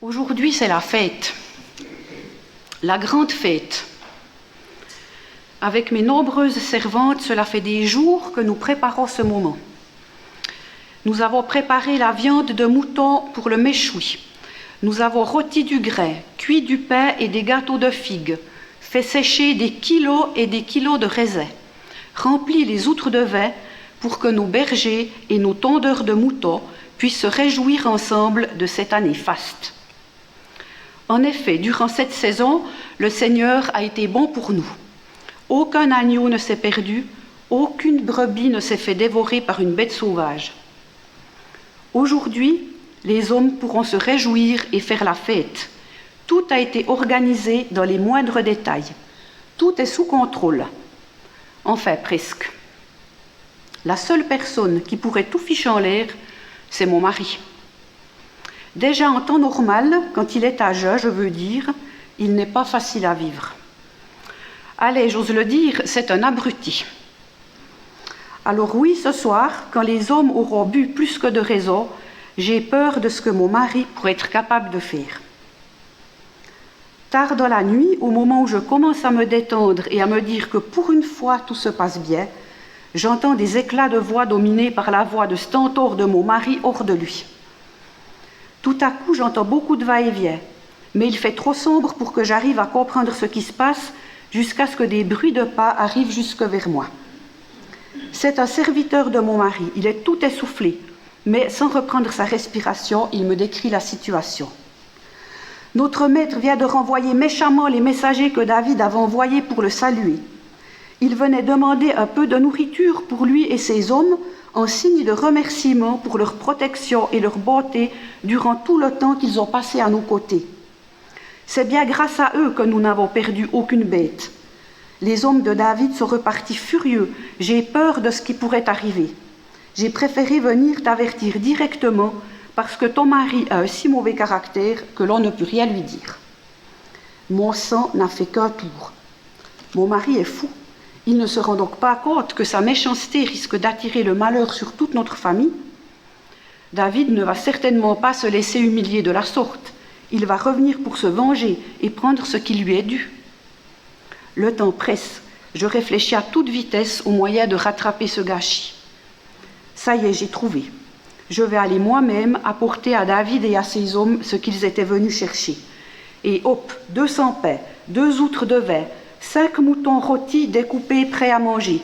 Aujourd'hui, c'est la fête, la grande fête. Avec mes nombreuses servantes, cela fait des jours que nous préparons ce moment. Nous avons préparé la viande de mouton pour le méchoui. Nous avons rôti du grain, cuit du pain et des gâteaux de figues, fait sécher des kilos et des kilos de raisins, rempli les outres de vin pour que nos bergers et nos tondeurs de moutons puissent se réjouir ensemble de cette année faste. En effet, durant cette saison, le Seigneur a été bon pour nous. Aucun agneau ne s'est perdu, aucune brebis ne s'est fait dévorer par une bête sauvage. Aujourd'hui, les hommes pourront se réjouir et faire la fête. Tout a été organisé dans les moindres détails. Tout est sous contrôle. Enfin, presque. La seule personne qui pourrait tout ficher en l'air, c'est mon mari. Déjà en temps normal, quand il est à jeun, je veux dire, il n'est pas facile à vivre. Allez, j'ose le dire, c'est un abruti. Alors oui, ce soir, quand les hommes auront bu plus que de raison, j'ai peur de ce que mon mari pourrait être capable de faire. Tard dans la nuit, au moment où je commence à me détendre et à me dire que pour une fois tout se passe bien, j'entends des éclats de voix dominés par la voix de stentor de mon mari hors de lui. Tout à coup, j'entends beaucoup de va-et-vient, mais il fait trop sombre pour que j'arrive à comprendre ce qui se passe jusqu'à ce que des bruits de pas arrivent jusque vers moi. C'est un serviteur de mon mari, il est tout essoufflé, mais sans reprendre sa respiration, il me décrit la situation. Notre maître vient de renvoyer méchamment les messagers que David avait envoyés pour le saluer. Il venait demander un peu de nourriture pour lui et ses hommes en signe de remerciement pour leur protection et leur bonté durant tout le temps qu'ils ont passé à nos côtés. C'est bien grâce à eux que nous n'avons perdu aucune bête. Les hommes de David sont repartis furieux. J'ai peur de ce qui pourrait arriver. J'ai préféré venir t'avertir directement parce que ton mari a un si mauvais caractère que l'on ne peut rien lui dire. Mon sang n'a fait qu'un tour. Mon mari est fou. Il ne se rend donc pas compte que sa méchanceté risque d'attirer le malheur sur toute notre famille. David ne va certainement pas se laisser humilier de la sorte. Il va revenir pour se venger et prendre ce qui lui est dû. Le temps presse. Je réfléchis à toute vitesse au moyen de rattraper ce gâchis. Ça y est, j'ai trouvé. Je vais aller moi-même apporter à David et à ses hommes ce qu'ils étaient venus chercher. Et hop, 200 pains, 2 outres de vin, 5 moutons rôtis découpés prêts à manger,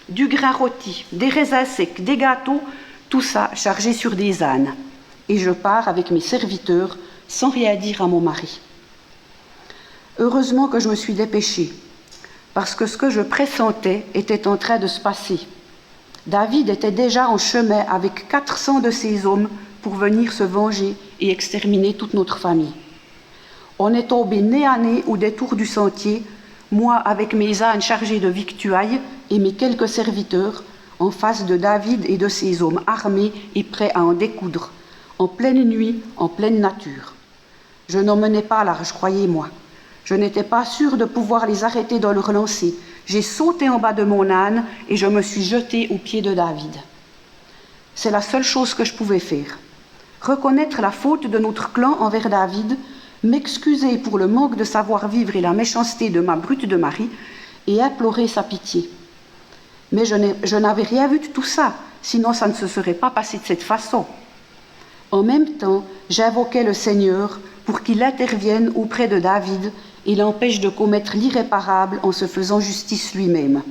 du grain rôti, des raisins secs, des gâteaux, tout ça chargé sur des ânes. Et je pars avec mes serviteurs sans rien dire à mon mari. Heureusement que je me suis dépêchée, parce que ce que je pressentais était en train de se passer. David était déjà en chemin avec 400 de ses hommes pour venir se venger et exterminer toute notre famille. On est tombé nez à nez au détour du sentier, moi avec mes ânes chargés de victuailles et mes quelques serviteurs, en face de David et de ses hommes armés et prêts à en découdre, en pleine nuit, en pleine nature. Je n'en menais pas large, croyez-moi. Je n'étais pas sûre de pouvoir les arrêter dans leur lancée. J'ai sauté en bas de mon âne et je me suis jetée aux pieds de David. C'est la seule chose que je pouvais faire. Reconnaître la faute de notre clan envers David, m'excuser pour le manque de savoir-vivre et la méchanceté de ma brute de mari et implorer sa pitié. Mais je n'avais rien vu de tout ça, sinon ça ne se serait pas passé de cette façon. En même temps, j'invoquais le Seigneur pour qu'il intervienne auprès de David et l'empêche de commettre l'irréparable en se faisant justice lui-même.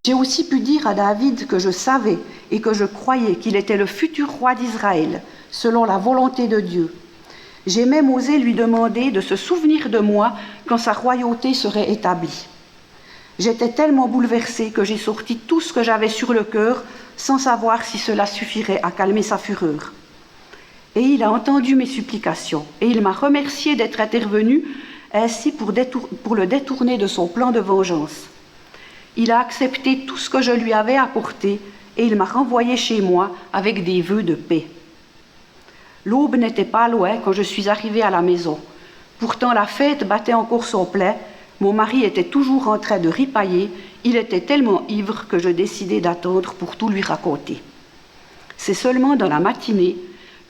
J'ai aussi pu dire à David que je savais et que je croyais qu'il était le futur roi d'Israël, selon la volonté de Dieu. J'ai même osé lui demander de se souvenir de moi quand sa royauté serait établie. J'étais tellement bouleversée que j'ai sorti tout ce que j'avais sur le cœur sans savoir si cela suffirait à calmer sa fureur. Et il a entendu mes supplications et il m'a remercié d'être intervenu ainsi pour le détourner de son plan de vengeance. Il a accepté tout ce que je lui avais apporté et il m'a renvoyé chez moi avec des vœux de paix. L'aube n'était pas loin quand je suis arrivée à la maison. Pourtant la fête battait encore son plein, mon mari était toujours en train de ripailler, il était tellement ivre que je décidai d'attendre pour tout lui raconter. C'est seulement dans la matinée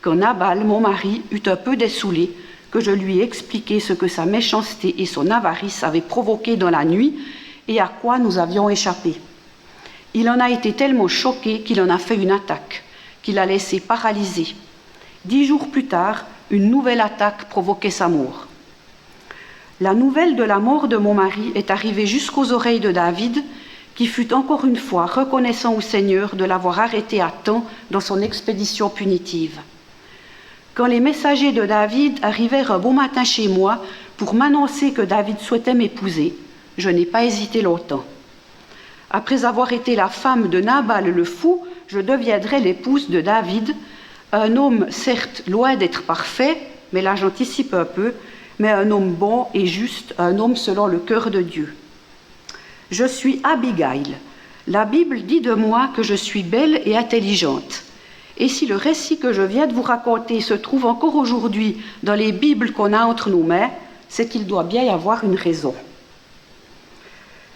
quand Nabal, mon mari, eut un peu dessoulé, que je lui ai expliqué ce que sa méchanceté et son avarice avaient provoqué dans la nuit et à quoi nous avions échappé. Il en a été tellement choqué qu'il en a fait une attaque, qu'il a laissé paralysé. 10 jours plus tard, une nouvelle attaque provoquait sa mort. La nouvelle de la mort de mon mari est arrivée jusqu'aux oreilles de David, qui fut encore une fois reconnaissant au Seigneur de l'avoir arrêté à temps dans son expédition punitive. Quand les messagers de David arrivèrent un bon matin chez moi pour m'annoncer que David souhaitait m'épouser, je n'ai pas hésité longtemps. Après avoir été la femme de Nabal le fou, je deviendrai l'épouse de David, un homme certes loin d'être parfait, mais là j'anticipe un peu, mais un homme bon et juste, un homme selon le cœur de Dieu. Je suis Abigail. La Bible dit de moi que je suis belle et intelligente. Et si le récit que je viens de vous raconter se trouve encore aujourd'hui dans les Bibles qu'on a entre nos mains, c'est qu'il doit bien y avoir une raison.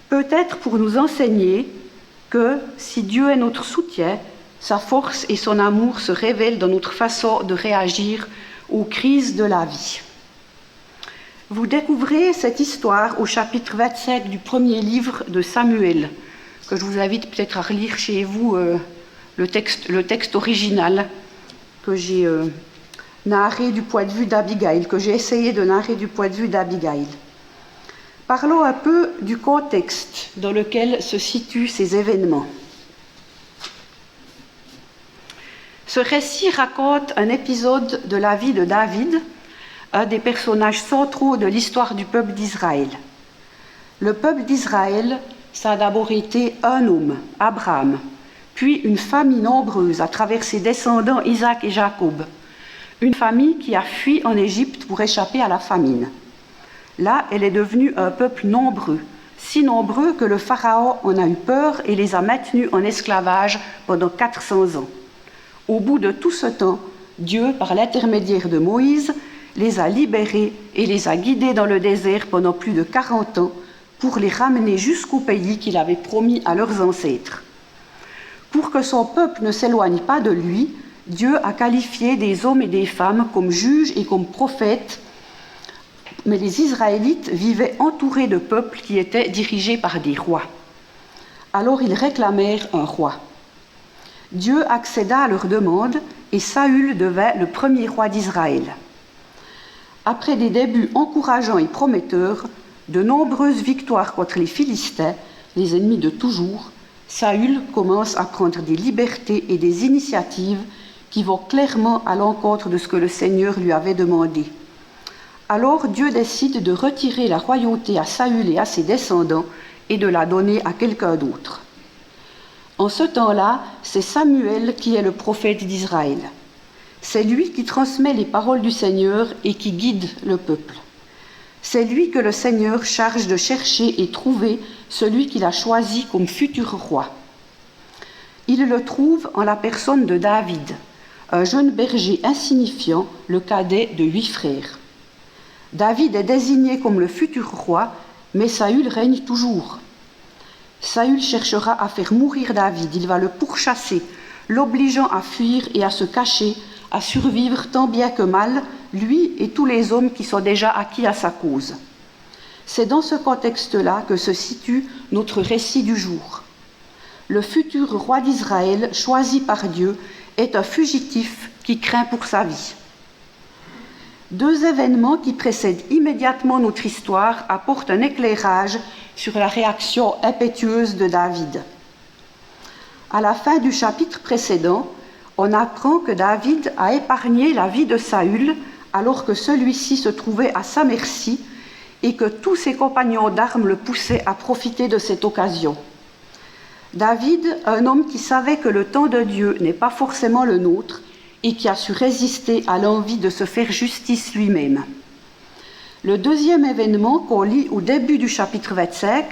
Peut-être pour nous enseigner que si Dieu est notre soutien, sa force et son amour se révèlent dans notre façon de réagir aux crises de la vie. Vous découvrez cette histoire au chapitre 25 du premier livre de Samuel, que je vous invite peut-être à relire chez vous le texte original que j'ai narré du point de vue d'Abigail, que j'ai essayé de narrer du point de vue d'Abigail. Parlons un peu du contexte dans lequel se situent ces événements. Ce récit raconte un épisode de la vie de David, un des personnages centraux de l'histoire du peuple d'Israël. Le peuple d'Israël, ça a d'abord été un homme, Abraham, puis une famille nombreuse à travers ses descendants Isaac et Jacob, une famille qui a fui en Égypte pour échapper à la famine. Là, elle est devenue un peuple nombreux, si nombreux que le Pharaon en a eu peur et les a maintenus en esclavage pendant 400 ans. Au bout de tout ce temps, Dieu, par l'intermédiaire de Moïse, les a libérés et les a guidés dans le désert pendant plus de 40 ans pour les ramener jusqu'au pays qu'il avait promis à leurs ancêtres. Pour que son peuple ne s'éloigne pas de lui, Dieu a qualifié des hommes et des femmes comme juges et comme prophètes, mais les Israélites vivaient entourés de peuples qui étaient dirigés par des rois. Alors ils réclamèrent un roi. Dieu accéda à leur demande et Saül devint le premier roi d'Israël. Après des débuts encourageants et prometteurs, de nombreuses victoires contre les Philistins, les ennemis de toujours, Saül commence à prendre des libertés et des initiatives qui vont clairement à l'encontre de ce que le Seigneur lui avait demandé. Alors Dieu décide de retirer la royauté à Saül et à ses descendants et de la donner à quelqu'un d'autre. En ce temps-là, c'est Samuel qui est le prophète d'Israël. C'est lui qui transmet les paroles du Seigneur et qui guide le peuple. C'est lui que le Seigneur charge de chercher et trouver celui qu'il a choisi comme futur roi. Il le trouve en la personne de David, un jeune berger insignifiant, le cadet de 8 frères. David est désigné comme le futur roi, mais Saül règne toujours. Saül cherchera à faire mourir David, il va le pourchasser, l'obligeant à fuir et à se cacher, à survivre tant bien que mal, lui et tous les hommes qui sont déjà acquis à sa cause. C'est dans ce contexte-là que se situe notre récit du jour. Le futur roi d'Israël, choisi par Dieu, est un fugitif qui craint pour sa vie. 2 événements qui précèdent immédiatement notre histoire apportent un éclairage sur la réaction impétueuse de David. À la fin du chapitre précédent, on apprend que David a épargné la vie de Saül alors que celui-ci se trouvait à sa merci et que tous ses compagnons d'armes le poussaient à profiter de cette occasion. David, un homme qui savait que le temps de Dieu n'est pas forcément le nôtre et qui a su résister à l'envie de se faire justice lui-même. Le deuxième événement qu'on lit au début du chapitre 25,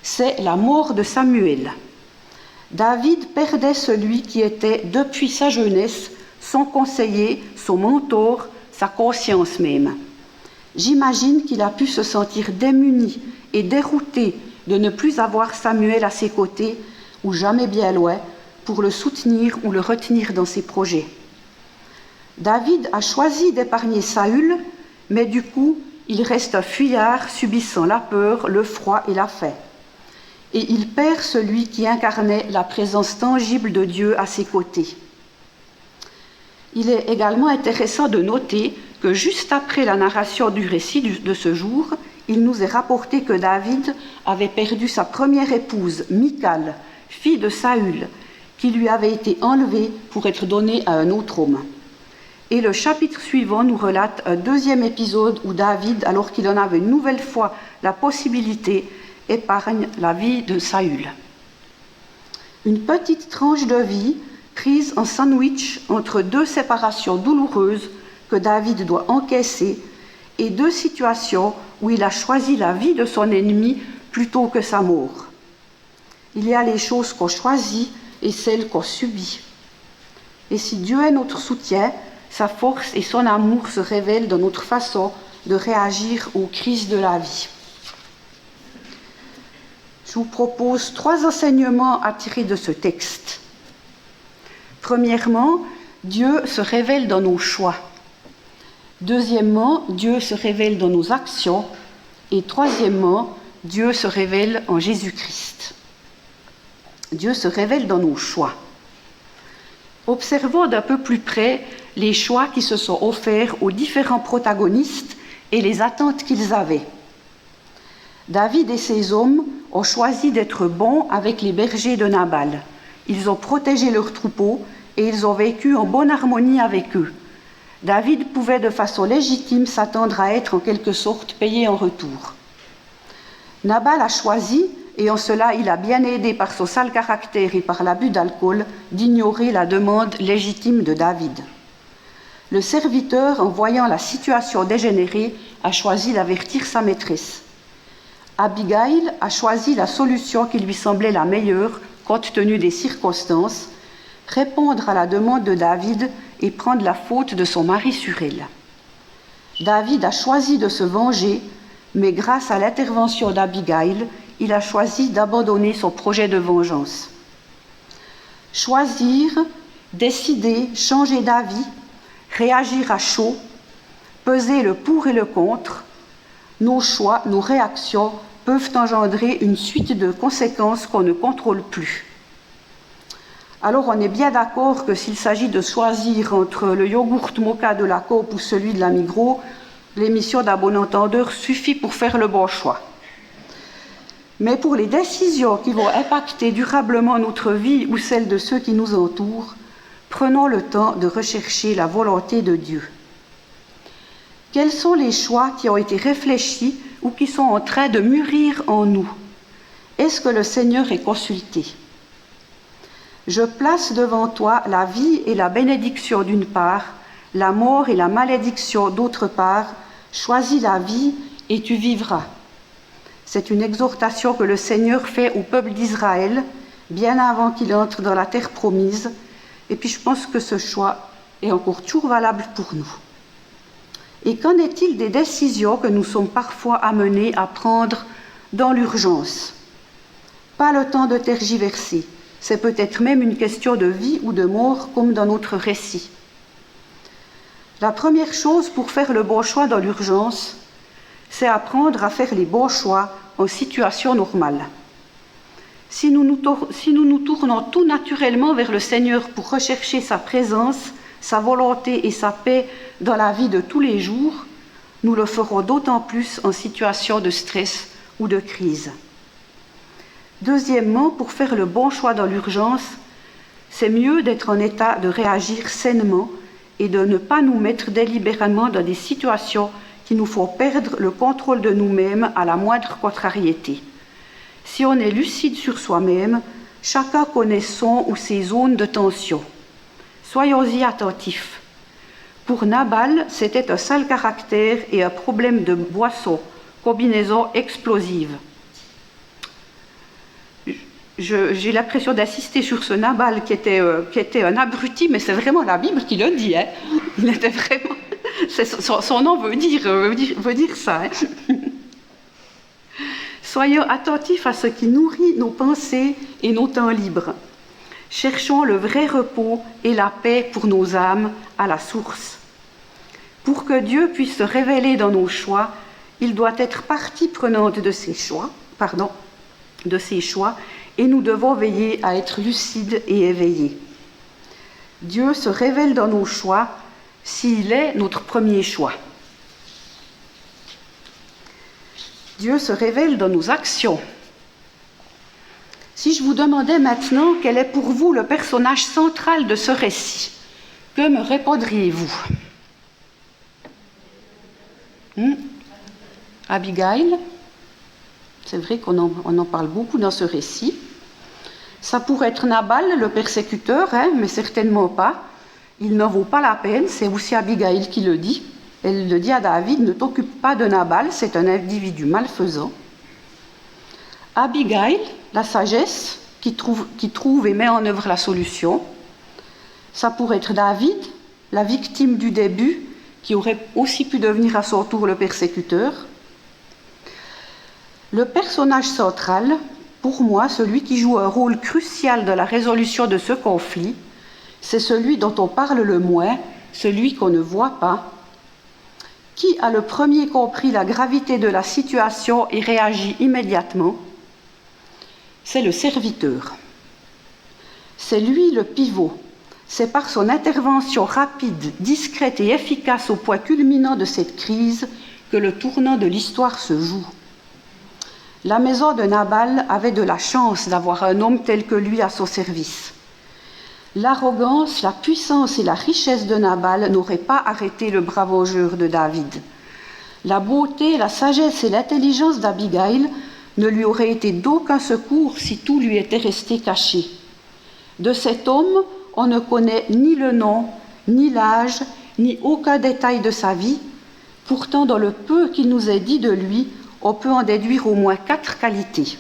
c'est la mort de Samuel. David perdait celui qui était, depuis sa jeunesse, son conseiller, son mentor, sa conscience même. J'imagine qu'il a pu se sentir démuni et dérouté de ne plus avoir Samuel à ses côtés, ou jamais bien loin, pour le soutenir ou le retenir dans ses projets. David a choisi d'épargner Saül, mais du coup, il reste un fuyard subissant la peur, le froid et la faim. Et il perd celui qui incarnait la présence tangible de Dieu à ses côtés. Il est également intéressant de noter que juste après la narration du récit de ce jour, il nous est rapporté que David avait perdu sa première épouse, Michal, fille de Saül, qui lui avait été enlevée pour être donnée à un autre homme. Et le chapitre suivant nous relate un deuxième épisode où David, alors qu'il en avait une nouvelle fois la possibilité, épargne la vie de Saül. Une petite tranche de vie prise en sandwich entre deux séparations douloureuses que David doit encaisser et deux situations où il a choisi la vie de son ennemi plutôt que sa mort. Il y a les choses qu'on choisit et celles qu'on subit. Et si Dieu est notre soutien, sa force et son amour se révèlent dans notre façon de réagir aux crises de la vie. Je vous propose 3 enseignements à tirer de ce texte. Premièrement, Dieu se révèle dans nos choix. Deuxièmement, Dieu se révèle dans nos actions. Et troisièmement, Dieu se révèle en Jésus-Christ. Dieu se révèle dans nos choix. Observons d'un peu plus près les choix qui se sont offerts aux différents protagonistes et les attentes qu'ils avaient. David et ses hommes ont choisi d'être bons avec les bergers de Nabal. Ils ont protégé leurs troupeaux et ils ont vécu en bonne harmonie avec eux. David pouvait de façon légitime s'attendre à être en quelque sorte payé en retour. Nabal a choisi, et en cela il a bien aidé par son sale caractère et par l'abus d'alcool, d'ignorer la demande légitime de David. Le serviteur, en voyant la situation dégénérer, a choisi d'avertir sa maîtresse. Abigail a choisi la solution qui lui semblait la meilleure, compte tenu des circonstances, répondre à la demande de David et prendre la faute de son mari sur elle. David a choisi de se venger, mais grâce à l'intervention d'Abigail, il a choisi d'abandonner son projet de vengeance. Choisir, décider, changer d'avis, réagir à chaud, peser le pour et le contre, nos choix, nos réactions peuvent engendrer une suite de conséquences qu'on ne contrôle plus. Alors on est bien d'accord que s'il s'agit de choisir entre le yogourt moka de la Coop ou celui de la Migros, l'émission d'un bon entendeur suffit pour faire le bon choix. Mais pour les décisions qui vont impacter durablement notre vie ou celle de ceux qui nous entourent, prenons le temps de rechercher la volonté de Dieu. Quels sont les choix qui ont été réfléchis ou qui sont en train de mûrir en nous? Est-ce que le Seigneur est consulté? Je place devant toi la vie et la bénédiction d'une part, la mort et la malédiction d'autre part. Choisis la vie et tu vivras. C'est une exhortation que le Seigneur fait au peuple d'Israël, bien avant qu'il entre dans la terre promise. Et puis je pense que ce choix est encore toujours valable pour nous. Et qu'en est-il des décisions que nous sommes parfois amenés à prendre dans l'urgence? Pas le temps de tergiverser. C'est peut-être même une question de vie ou de mort, comme dans notre récit. La première chose pour faire le bon choix dans l'urgence, c'est apprendre à faire les bons choix en situation normale. Si nous nous tournons tout naturellement vers le Seigneur pour rechercher sa présence, sa volonté et sa paix dans la vie de tous les jours, nous le ferons d'autant plus en situation de stress ou de crise. Deuxièmement, pour faire le bon choix dans l'urgence, c'est mieux d'être en état de réagir sainement et de ne pas nous mettre délibérément dans des situations qui nous font perdre le contrôle de nous-mêmes à la moindre contrariété. Si on est lucide sur soi-même, chacun connaît son ou ses zones de tension. Soyons-y attentifs. Pour Nabal, c'était un sale caractère et un problème de boisson, combinaison explosive. J'ai l'impression d'insister sur ce Nabal qui était un abruti, mais c'est vraiment la Bible qui le dit. Hein. Il était vraiment... Son nom veut dire ça. Hein. Soyons attentifs à ce qui nourrit nos pensées et nos temps libres. Cherchons le vrai repos et la paix pour nos âmes à la source. Pour que Dieu puisse se révéler dans nos choix, il doit être partie prenante de ces choix, et nous devons veiller à être lucides et éveillés. Dieu se révèle dans nos choix s'il est notre premier choix. Dieu se révèle dans nos actions. Si je vous demandais maintenant quel est pour vous le personnage central de ce récit, que me répondriez-vous? Abigail, c'est vrai qu'on en parle beaucoup dans ce récit. Ça pourrait être Nabal, le persécuteur, mais certainement pas. Il n'en vaut pas la peine, c'est aussi Abigail qui le dit. Elle le dit à David, ne t'occupe pas de Nabal, c'est un individu malfaisant. Abigail, la sagesse, qui trouve et met en œuvre la solution. Ça pourrait être David, la victime du début, qui aurait aussi pu devenir à son tour le persécuteur. Le personnage central, pour moi, celui qui joue un rôle crucial dans la résolution de ce conflit, c'est celui dont on parle le moins, celui qu'on ne voit pas. Qui a le premier compris la gravité de la situation et réagit immédiatement? C'est le serviteur. C'est lui le pivot. C'est par son intervention rapide, discrète et efficace au point culminant de cette crise que le tournant de l'histoire se joue. La maison de Nabal avait de la chance d'avoir un homme tel que lui à son service. L'arrogance, la puissance et la richesse de Nabal n'auraient pas arrêté le brave jeu de David. La beauté, la sagesse et l'intelligence d'Abigail ne lui auraient été d'aucun secours si tout lui était resté caché. De cet homme, on ne connaît ni le nom, ni l'âge, ni aucun détail de sa vie. Pourtant, dans le peu qu'il nous est dit de lui, on peut en déduire au moins 4 qualités.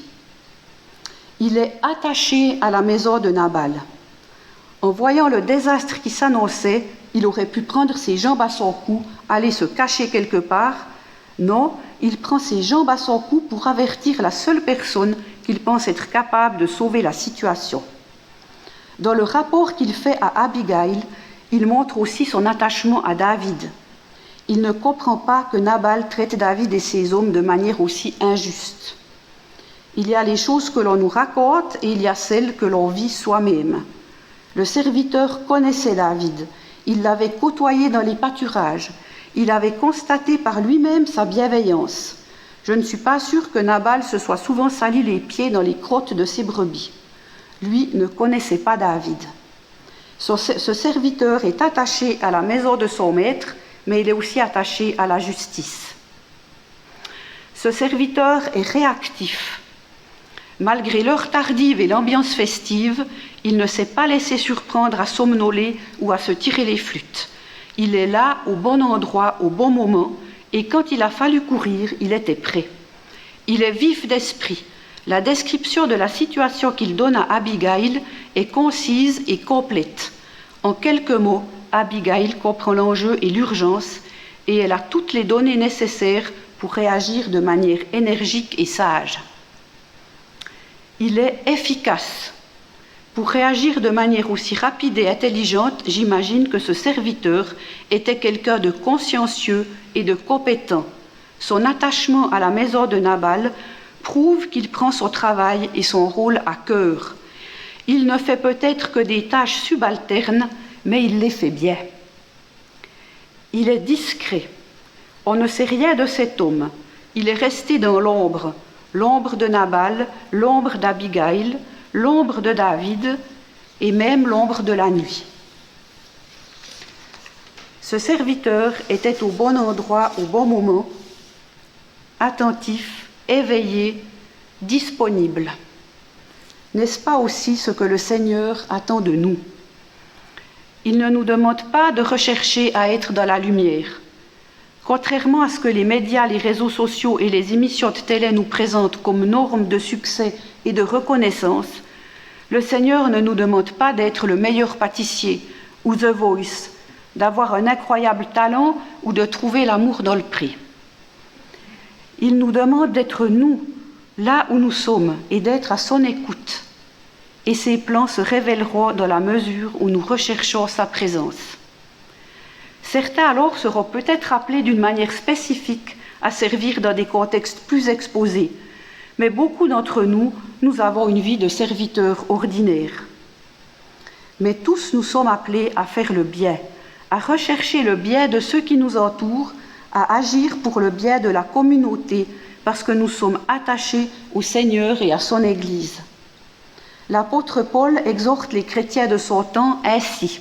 Il est attaché à la maison de Nabal. En voyant le désastre qui s'annonçait, il aurait pu prendre ses jambes à son cou, aller se cacher quelque part. Non, il prend ses jambes à son cou pour avertir la seule personne qu'il pense être capable de sauver la situation. Dans le rapport qu'il fait à Abigail, il montre aussi son attachement à David. Il ne comprend pas que Nabal traite David et ses hommes de manière aussi injuste. Il y a les choses que l'on nous raconte et il y a celles que l'on vit soi-même. Le serviteur connaissait David, il l'avait côtoyé dans les pâturages, il avait constaté par lui-même sa bienveillance. Je ne suis pas sûre que Nabal se soit souvent sali les pieds dans les crottes de ses brebis. Lui ne connaissait pas David. Ce serviteur est attaché à la maison de son maître, mais il est aussi attaché à la justice. Ce serviteur est réactif. Malgré l'heure tardive et l'ambiance festive, il ne s'est pas laissé surprendre à somnoler ou à se tirer les flûtes. Il est là au bon endroit, au bon moment, et quand il a fallu courir, il était prêt. Il est vif d'esprit. La description de la situation qu'il donne à Abigail est concise et complète. En quelques mots, Abigail comprend l'enjeu et l'urgence, et elle a toutes les données nécessaires pour réagir de manière énergique et sage. Il est efficace. Pour réagir de manière aussi rapide et intelligente, j'imagine que ce serviteur était quelqu'un de consciencieux et de compétent. Son attachement à la maison de Nabal prouve qu'il prend son travail et son rôle à cœur. Il ne fait peut-être que des tâches subalternes, mais il les fait bien. Il est discret. On ne sait rien de cet homme. Il est resté dans l'ombre de Nabal, l'ombre d'Abigail, l'ombre de David et même l'ombre de la nuit. Ce serviteur était au bon endroit, au bon moment, attentif, éveillé, disponible. N'est-ce pas aussi ce que le Seigneur attend de nous? Il ne nous demande pas de rechercher à être dans la lumière. Contrairement à ce que les médias, les réseaux sociaux et les émissions de télé nous présentent comme norme de succès et de reconnaissance, le Seigneur ne nous demande pas d'être le meilleur pâtissier ou The Voice, d'avoir un incroyable talent ou de trouver l'amour dans le pré. Il nous demande d'être nous, là où nous sommes, et d'être à son écoute. et ses plans se révéleront dans la mesure où nous recherchons sa présence. Certains alors seront peut-être appelés d'une manière spécifique à servir dans des contextes plus exposés, mais beaucoup d'entre nous, nous avons une vie de serviteurs ordinaires. Mais tous nous sommes appelés à faire le bien, à rechercher le bien de ceux qui nous entourent, à agir pour le bien de la communauté, parce que nous sommes attachés au Seigneur et à son Église. L'apôtre Paul exhorte les chrétiens de son temps ainsi.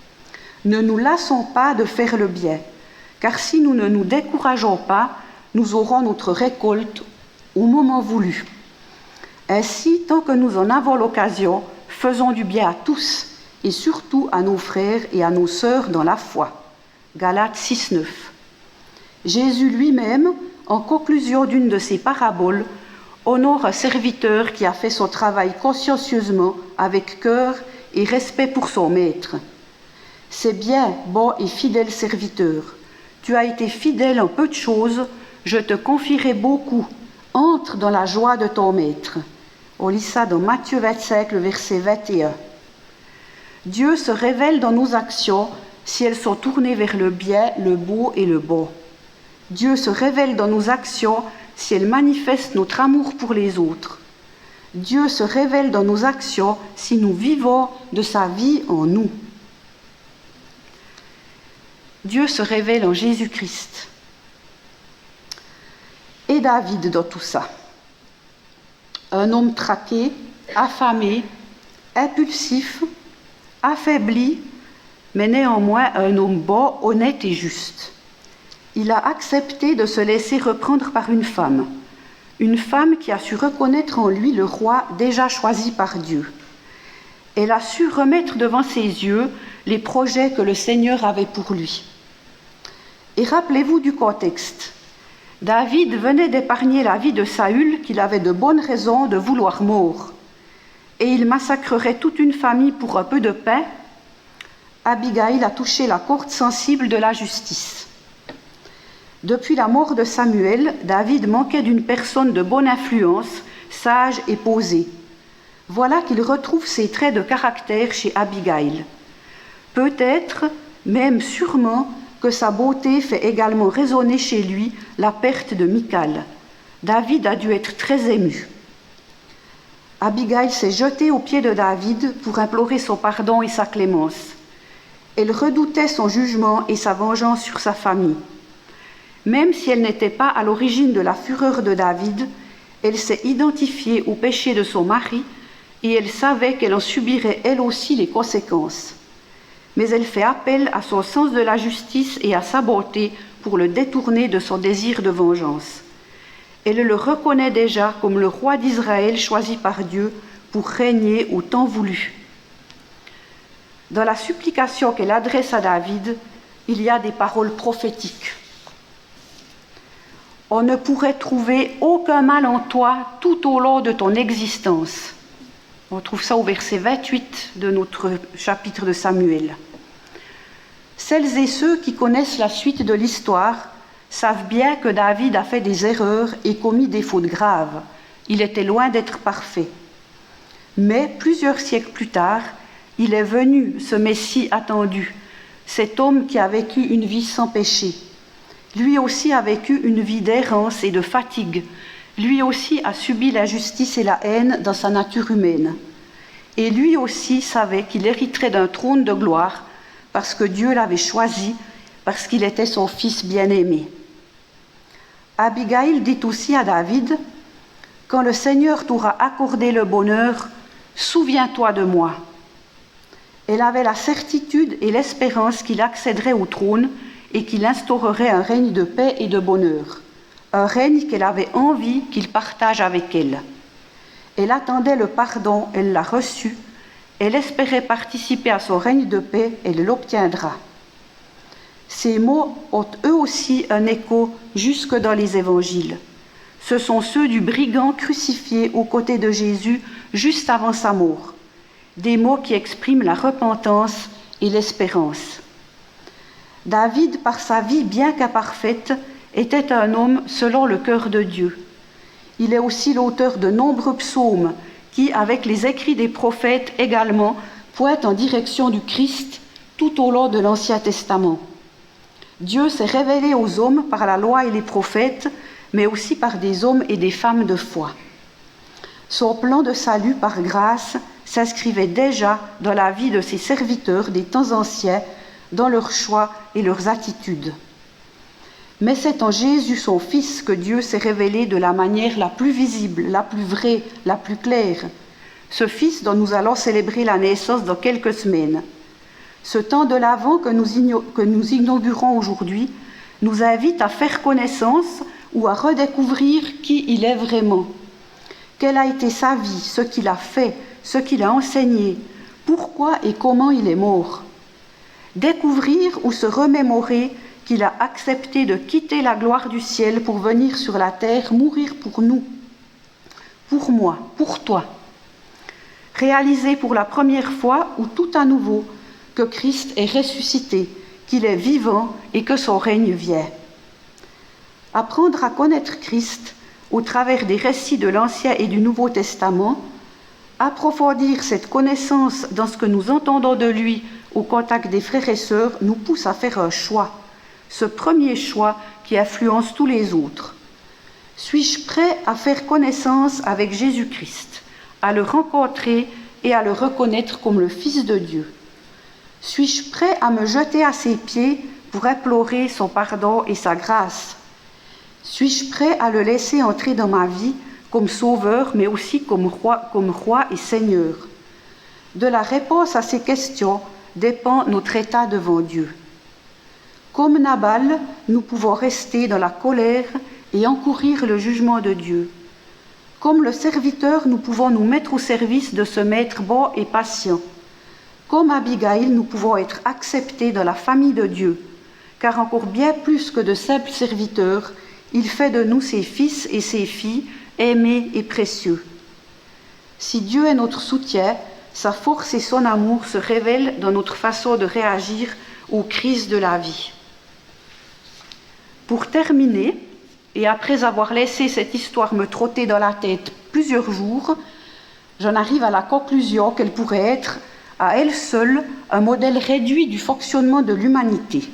« Ne nous lassons pas de faire le bien, car si nous ne nous décourageons pas, nous aurons notre récolte au moment voulu. Ainsi, tant que nous en avons l'occasion, faisons du bien à tous, et surtout à nos frères et à nos sœurs dans la foi. » Galates 6,9. Jésus lui-même, en conclusion d'une de ses paraboles, honore un serviteur qui a fait son travail consciencieusement, avec cœur et respect pour son maître. « C'est bien, bon et fidèle serviteur. Tu as été fidèle en peu de choses, je te confierai beaucoup. Entre dans la joie de ton maître. » On lit ça dans Matthieu 25, le verset 21. Dieu se révèle dans nos actions si elles sont tournées vers le bien, le beau et le bon. Dieu se révèle dans nos actions si elles manifestent notre amour pour les autres. Dieu se révèle dans nos actions si nous vivons de sa vie en nous. Dieu se révèle en Jésus-Christ. Et David dans tout ça. Un homme traqué, affamé, impulsif, affaibli, mais néanmoins un homme bon, honnête et juste. Il a accepté de se laisser reprendre par une femme qui a su reconnaître en lui le roi déjà choisi par Dieu. Elle a su remettre devant ses yeux les projets que le Seigneur avait pour lui. Et rappelez-vous du contexte. David venait d'épargner la vie de Saül, qu'il avait de bonnes raisons de vouloir mort. Et il massacrerait toute une famille pour un peu de pain. Abigail a touché la corde sensible de la justice. Depuis la mort de Samuel, David manquait d'une personne de bonne influence, sage et posée. Voilà qu'il retrouve ses traits de caractère chez Abigail. Peut-être, même sûrement, que sa beauté fait également résonner chez lui la perte de Michal. David a dû être très ému. Abigail s'est jetée aux pieds de David pour implorer son pardon et sa clémence. Elle redoutait son jugement et sa vengeance sur sa famille. Même si elle n'était pas à l'origine de la fureur de David, elle s'est identifiée au péché de son mari et elle savait qu'elle en subirait elle aussi les conséquences. Mais elle fait appel à son sens de la justice et à sa bonté pour le détourner de son désir de vengeance. Elle le reconnaît déjà comme le roi d'Israël choisi par Dieu pour régner au temps voulu. Dans la supplication qu'elle adresse à David, il y a des paroles prophétiques. « On ne pourrait trouver aucun mal en toi tout au long de ton existence. » On trouve ça au verset 28 de notre chapitre de Samuel. Celles et ceux qui connaissent la suite de l'histoire savent bien que David a fait des erreurs et commis des fautes graves. Il était loin d'être parfait. Mais plusieurs siècles plus tard, il est venu, ce Messie attendu, cet homme qui a vécu une vie sans péché. Lui aussi a vécu une vie d'errance et de fatigue. Lui aussi a subi l'injustice et la haine dans sa nature humaine. Et lui aussi savait qu'il hériterait d'un trône de gloire parce que Dieu l'avait choisi, parce qu'il était son fils bien-aimé. Abigail dit aussi à David, « Quand le Seigneur t'aura accordé le bonheur, souviens-toi de moi. » Elle avait la certitude et l'espérance qu'il accéderait au trône et qu'il instaurerait un règne de paix et de bonheur, un règne qu'elle avait envie qu'il partage avec elle. Elle attendait le pardon, elle l'a reçu, elle espérait participer à son règne de paix, elle l'obtiendra. Ces mots ont eux aussi un écho jusque dans les évangiles. Ce sont ceux du brigand crucifié aux côtés de Jésus juste avant sa mort. Des mots qui expriment la repentance et l'espérance. David, par sa vie bien qu'imparfaite, était un homme selon le cœur de Dieu. Il est aussi l'auteur de nombreux psaumes qui, avec les écrits des prophètes également, pointent en direction du Christ tout au long de l'Ancien Testament. Dieu s'est révélé aux hommes par la loi et les prophètes, mais aussi par des hommes et des femmes de foi. Son plan de salut par grâce s'inscrivait déjà dans la vie de ses serviteurs des temps anciens, dans leurs choix et leurs attitudes. Mais c'est en Jésus, son Fils, que Dieu s'est révélé de la manière la plus visible, la plus vraie, la plus claire. Ce Fils dont nous allons célébrer la naissance dans quelques semaines. Ce temps de l'Avent que nous inaugurons aujourd'hui nous invite à faire connaissance ou à redécouvrir qui il est vraiment. Quelle a été sa vie, ce qu'il a fait, ce qu'il a enseigné, pourquoi et comment il est mort. Découvrir ou se remémorer qu'il a accepté de quitter la gloire du ciel pour venir sur la terre, mourir pour nous, pour moi, pour toi. Réaliser pour la première fois ou tout à nouveau que Christ est ressuscité, qu'il est vivant et que son règne vient. Apprendre à connaître Christ au travers des récits de l'Ancien et du Nouveau Testament, approfondir cette connaissance dans ce que nous entendons de lui au contact des frères et sœurs nous pousse à faire un choix, ce premier choix qui influence tous les autres. Suis-je prêt à faire connaissance avec Jésus-Christ, à le rencontrer et à le reconnaître comme le Fils de Dieu? Suis-je prêt à me jeter à ses pieds pour implorer son pardon et sa grâce? Suis-je prêt à le laisser entrer dans ma vie comme sauveur, mais aussi comme roi et seigneur? De la réponse à ces questions dépend notre état devant Dieu. Comme Nabal, nous pouvons rester dans la colère et encourir le jugement de Dieu. Comme le serviteur, nous pouvons nous mettre au service de ce maître bon et patient. Comme Abigail, nous pouvons être acceptés dans la famille de Dieu, car encore bien plus que de simples serviteurs, il fait de nous ses fils et ses filles, aimés et précieux. Si Dieu est notre soutien, sa force et son amour se révèlent dans notre façon de réagir aux crises de la vie. Pour terminer, et après avoir laissé cette histoire me trotter dans la tête plusieurs jours, j'en arrive à la conclusion qu'elle pourrait être, à elle seule, un modèle réduit du fonctionnement de l'humanité.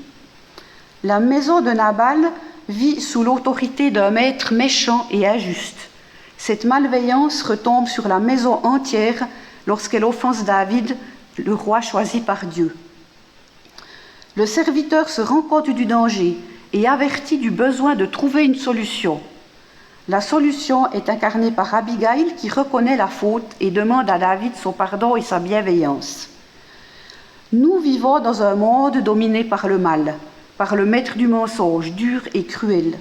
La maison de Nabal vit sous l'autorité d'un maître méchant et injuste. Cette malveillance retombe sur la maison entière lorsqu'elle offense David, le roi choisi par Dieu. Le serviteur se rend compte du danger et avertit du besoin de trouver une solution. La solution est incarnée par Abigail qui reconnaît la faute et demande à David son pardon et sa bienveillance. Nous vivons dans un monde dominé par le mal, par le maître du mensonge, dur et cruel.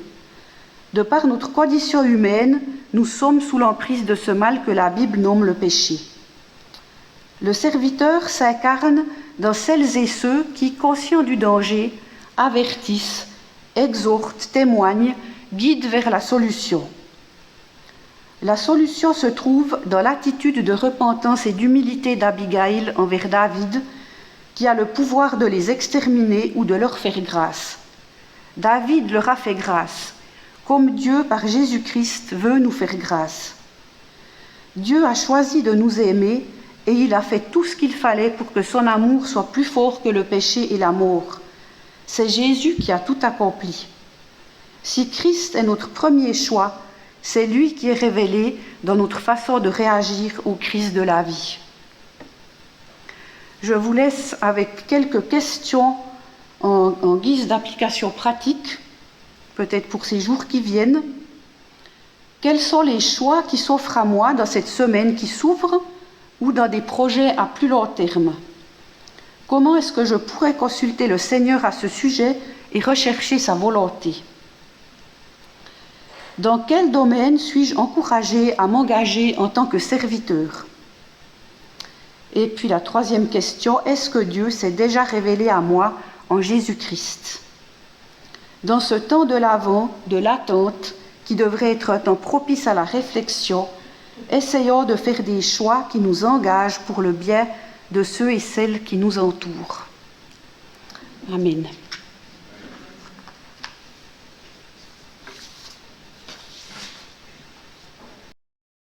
De par notre condition humaine, nous sommes sous l'emprise de ce mal que la Bible nomme le péché. Le serviteur s'incarne dans celles et ceux qui, conscients du danger, avertissent, exhortent, témoignent, guident vers la solution. La solution se trouve dans l'attitude de repentance et d'humilité d'Abigail envers David, qui a le pouvoir de les exterminer ou de leur faire grâce. David leur a fait grâce, comme Dieu, par Jésus-Christ, veut nous faire grâce. Dieu a choisi de nous aimer et il a fait tout ce qu'il fallait pour que son amour soit plus fort que le péché et la mort. C'est Jésus qui a tout accompli. Si Christ est notre premier choix, c'est lui qui est révélé dans notre façon de réagir aux crises de la vie. Je vous laisse avec quelques questions en guise d'application pratique, peut-être pour ces jours qui viennent. Quels sont les choix qui s'offrent à moi dans cette semaine qui s'ouvre ou dans des projets à plus long terme? Comment est-ce que je pourrais consulter le Seigneur à ce sujet et rechercher sa volonté? Dans quel domaine suis-je encouragé à m'engager en tant que serviteur? Et puis la troisième question, est-ce que Dieu s'est déjà révélé à moi en Jésus-Christ? Dans ce temps de l'Avent, de l'attente, qui devrait être un temps propice à la réflexion, essayons de faire des choix qui nous engagent pour le bien de ceux et celles qui nous entourent. Amen.